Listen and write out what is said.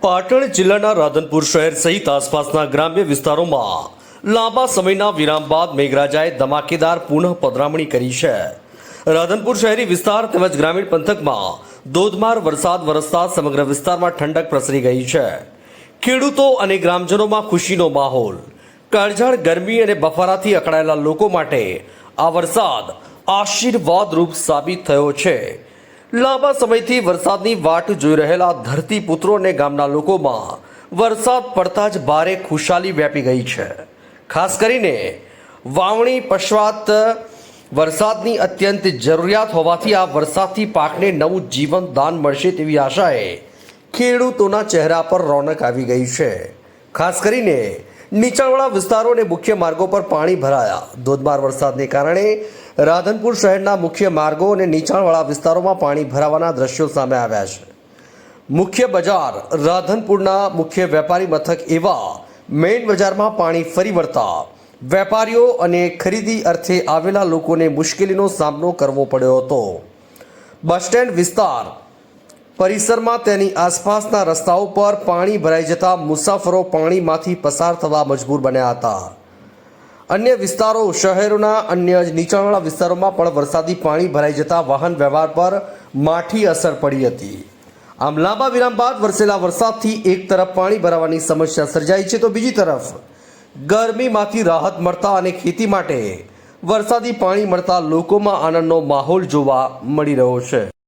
પાટણ જિલ્લાના રાધનપુર શહેર સહિત આસપાસના ગ્રામ્ય વિસ્તારોમાં લાંબા સમયના વિરામ બાદ મેઘરાજાએ ધમાકેદાર પુનઃ પધરામણી કરી છે। રાધનપુર શહેરી વિસ્તાર તેમજ ગ્રામીણ પંથકમાં ધોધમાર વરસાદ વરસતા સમગ્ર વિસ્તારમાં ઠંડક પ્રસરી ગઈ છે। ખેડૂતો અને ગ્રામજનોમાં ખુશીનો માહોલ। કાળઝાળ ગરમી અને બફારાથી અકળાયેલા લોકો માટે આ વરસાદ આશીર્વાદરૂપ સાબિત થયો છે। લાંબા સમયથી વરસાદની વાટ જોઈ રહેલા ધરતીપુત્રો અને ગામના લોકોમાં વરસાદ પડતા જ ભારે ખુશાલી વ્યાપી ગઈ છે। ખાસ કરીને વાવણી પશ્ચાત વરસાદની અત્યંત જરૂરિયાત હોવાથી આ વરસાદથી પાકને નવું જીવન દાન મળશે તેવી આશાએ ખેડૂતોના ચહેરા પર રોનક આવી ગઈ છે। ખાસ કરીને નીચાણવાળા વિસ્તારો અને મુખ્ય માર્ગો પર પાણી ભરાયા। ધોધમાર વરસાદને કારણે રાધનપુર શહેરના મુખ્ય માર્ગો અને નીચાણવાળા વિસ્તારોમાં પાણી ભરાવાના દ્રશ્યો સામે આવ્યા છે। મુખ્ય બજાર રાધનપુરના મુખ્ય વેપારી મથક એવા મેઇન બજારમાં પાણી ફરી વળતા વેપારીઓ અને ખરીદી અર્થે આવેલા લોકોને મુશ્કેલીનો સામનો કરવો પડ્યો હતો। બસ સ્ટેન્ડ વિસ્તાર પરિસરમાં તેની આસપાસના રસ્તાઓ પર પાણી ભરાઈ જતા મુસાફરો પાણીમાંથી પસાર થવા મજબૂર બન્યા હતા। અન્ય વિસ્તારો શહેરોના અન્ય નીચાણવાળા વિસ્તારોમાં પણ વરસાદી પાણી ભરાઈ જતા વાહન વ્યવહાર પર માઠી અસર પડી હતી। આમ લાંબા વિરામ બાદ વરસેલા વરસાદથી એક તરફ પાણી ભરાવાની સમસ્યા સર્જાઈ છે તો બીજી તરફ ગરમીમાંથી રાહત મળતા અને ખેતી માટે વરસાદી પાણી મળતા લોકોમાં આનંદનો માહોલ જોવા મળી રહ્યો છે।